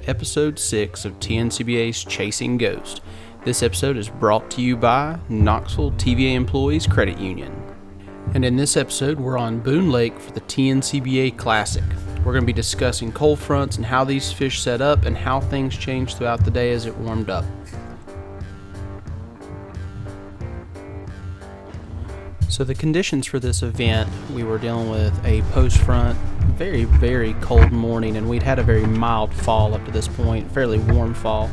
to Episode 6 of TNCBA's Chasing Ghost. This episode is brought to you by Knoxville TVA Employees Credit Union. And in this episode, we're on Boone Lake for the TNCBA Classic. We're going to be discussing cold fronts and how these fish set up and how things changed throughout the day as it warmed up. So the conditions for this event, we were dealing with a post front, very, very cold morning, and we'd had a very mild fall up to this point, fairly warm fall.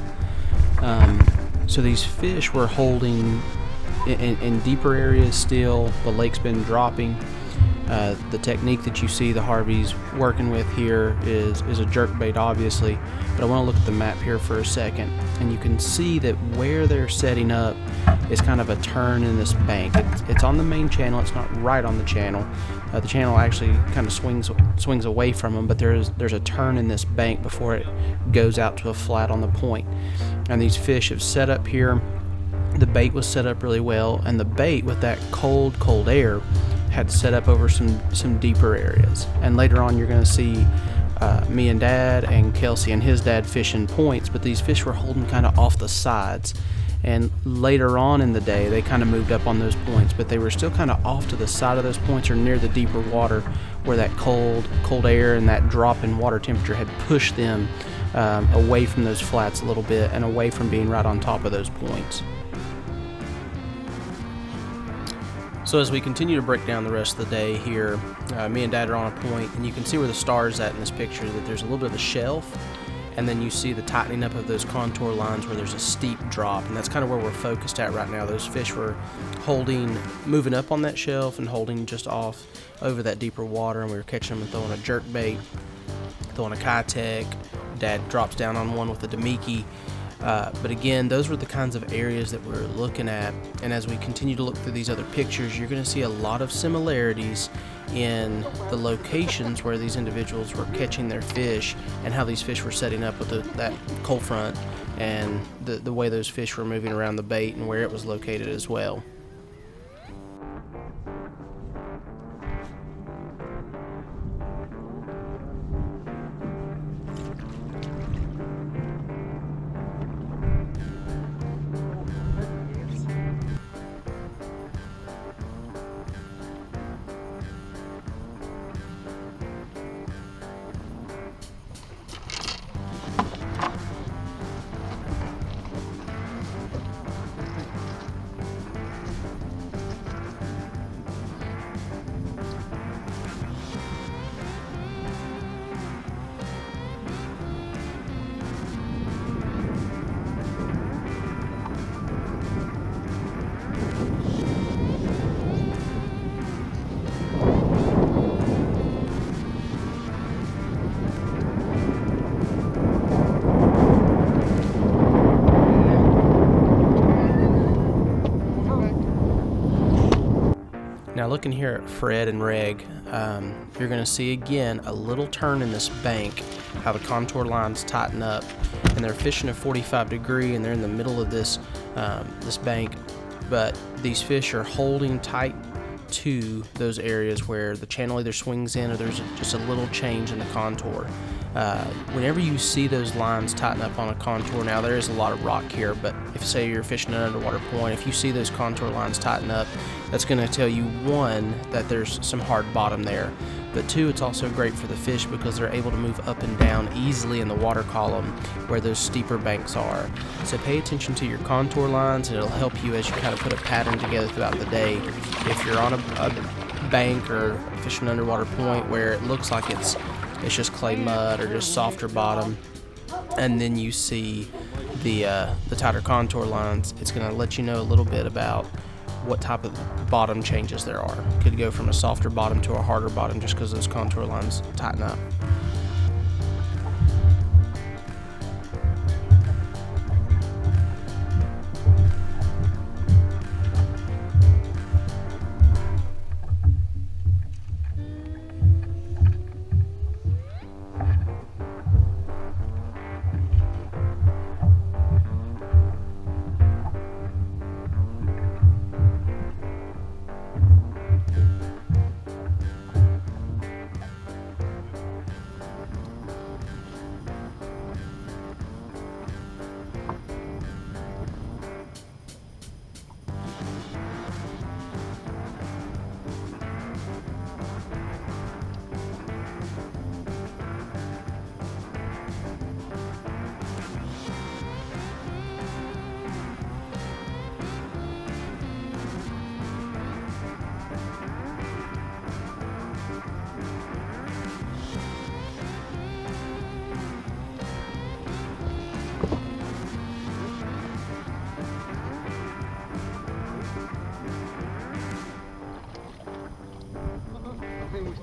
So these fish were holding in deeper areas still. The lake's been dropping. The technique that you see the Harveys working with here is a jerkbait, obviously, but I want to look at the map here for a second, and you can see that where they're setting up is kind of a turn in this bank. It's on the main channel. It's not right on the channel. The channel actually kind of swings away from them, but there's a turn in this bank before it goes out to a flat on the point. And these fish have set up here. The bait was set up really well, and the bait with that cold air had set up over some deeper areas. And later on you're going to see me and Dad and Kelsey and his dad fishing points, but these fish were holding kind of off the sides. And later on in the day they kind of moved up on those points, but they were still kind of off to the side of those points or near the deeper water where that cold air and that drop in water temperature had pushed them away from those flats a little bit and away from being right on top of those points. So as we continue to break down the rest of the day here, me and Dad are on a point, and you can see where the star is at in this picture, that there's a little bit of a shelf, and then you see the tightening up of those contour lines where there's a steep drop, and that's kind of where we're focused at right now. Those fish were moving up on that shelf and holding just off over that deeper water, and we were catching them and throwing a jerk bait, throwing a Kitech. Dad drops down on one with a Demiki. But again, those were the kinds of areas that we're looking at, and as we continue to look through these other pictures, you're going to see a lot of similarities in the locations where these individuals were catching their fish and how these fish were setting up with that cold front and the way those fish were moving around the bait and where it was located as well. Now looking here at Fred and Reg, you're going to see again a little turn in this bank, how the contour lines tighten up, and they're fishing at 45 degree and they're in the middle of this bank, but these fish are holding tight to those areas where the channel either swings in or there's just a little change in the contour. Whenever you see those lines tighten up on a contour, now there is a lot of rock here, but if say you're fishing an underwater point, if you see those contour lines tighten up, that's going to tell you, one, that there's some hard bottom there, but two, it's also great for the fish because they're able to move up and down easily in the water column where those steeper banks are. So pay attention to your contour lines, and it'll help you as you kind of put a pattern together throughout the day. If you're on a bank or fishing an underwater point where it looks like it's just clay mud or just softer bottom, and then you see the tighter contour lines, it's going to let you know a little bit about what type of bottom changes there are. Could go from a softer bottom to a harder bottom just because those contour lines tighten up.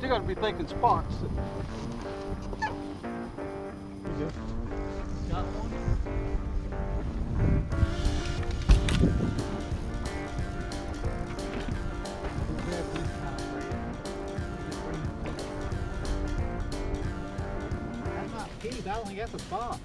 You gotta be thinking spots. Got one? That's not keys, I only got the spot.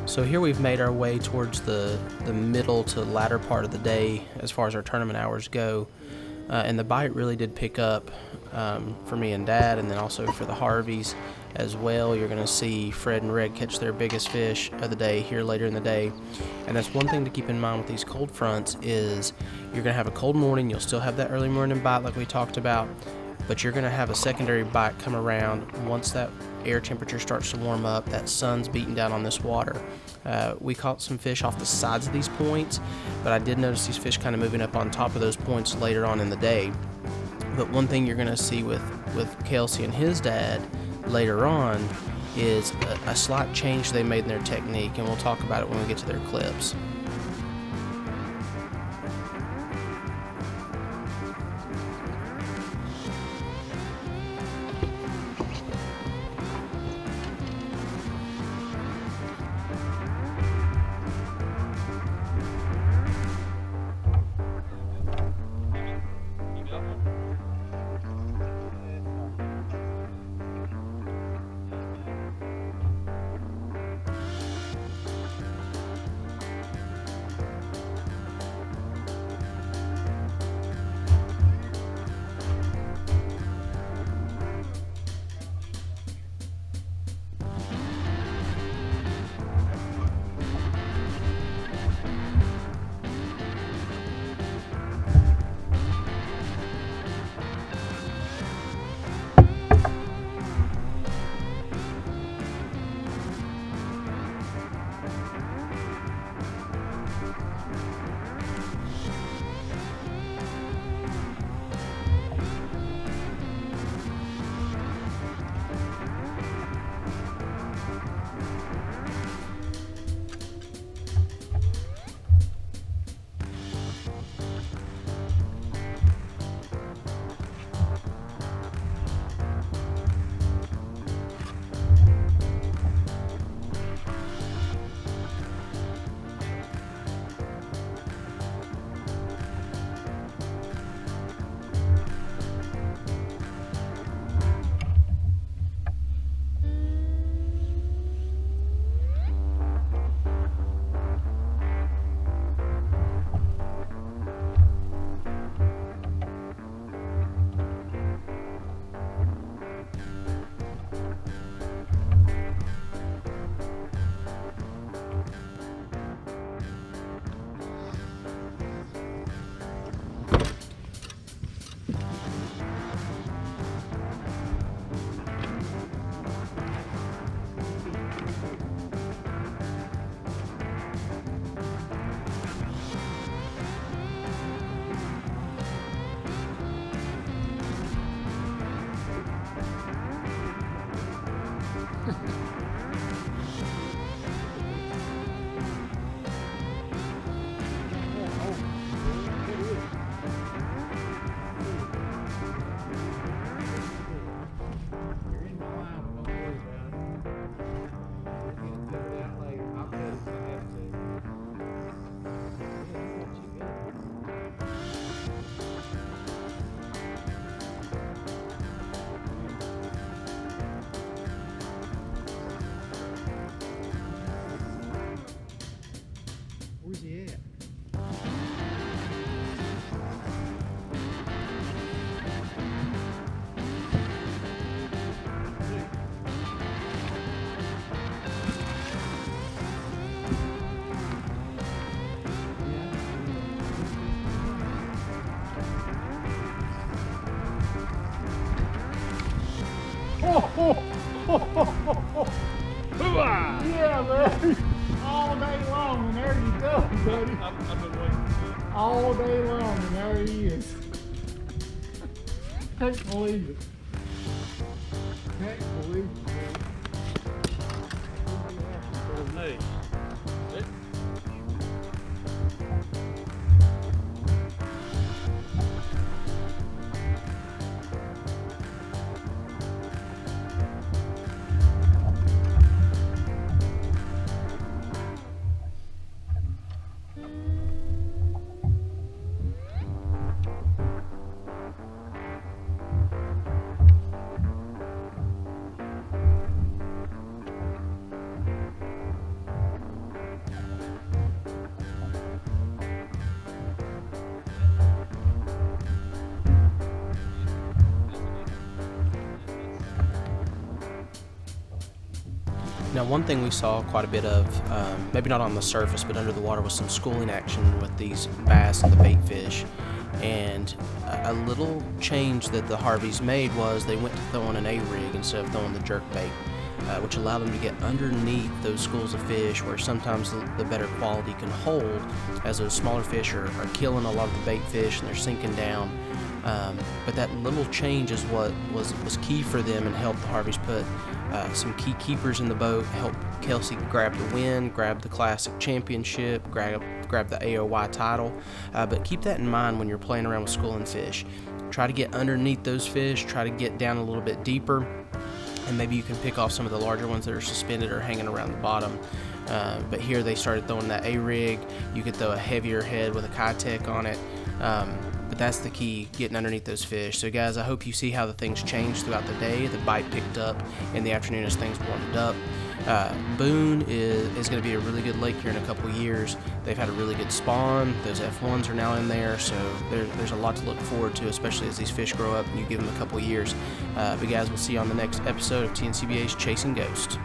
So here we've made our way towards the middle to latter part of the day as far as our tournament hours go. And the bite really did pick up for me and Dad, and then also for the Harveys as well. You're going to see Fred and Red catch their biggest fish of the day here later in the day. And that's one thing to keep in mind with these cold fronts is you're going to have a cold morning. You'll still have that early morning bite like we talked about, but you're going to have a secondary bite come around once that air temperature starts to warm up, that sun's beating down on this water. We caught some fish off the sides of these points, but I did notice these fish kind of moving up on top of those points later on in the day. But one thing you're going to see with Kelsey and his dad later on is a slight change they made in their technique, and we'll talk about it when we get to their clips. Yeah, man. All day long, and there you go, buddy. I've been waiting to see it. All day long, and there he is. Can't believe it. Can't believe it, man. Hey, it, Now, one thing we saw quite a bit of, maybe not on the surface, but under the water, was some schooling action with these bass and the bait fish. And a little change that the Harveys made was they went to throwing an A-rig instead of throwing the jerk bait, which allowed them to get underneath those schools of fish where sometimes the better quality can hold, as those smaller fish are killing a lot of the bait fish and they're sinking down. But that little change is what was key for them and helped the Harveys put some key keepers in the boat, help Kelsey grab the win, grab the Classic Championship, grab the AOY title. But keep that in mind when you're playing around with schooling fish. Try to get underneath those fish, try to get down a little bit deeper, and maybe you can pick off some of the larger ones that are suspended or hanging around the bottom. But here they started throwing that A-rig. You could throw a heavier head with a Kitech on it. But that's the key, getting underneath those fish. So guys, I hope you see how the things changed throughout the day. The bite picked up in the afternoon as things warmed up. Boone is going to be a really good lake here in a couple years. They've had a really good spawn. Those F1s are now in there, so there's a lot to look forward to, especially as these fish grow up and you give them a couple years. But guys, we'll see you on the next episode of TNCBA's Chasing Ghost.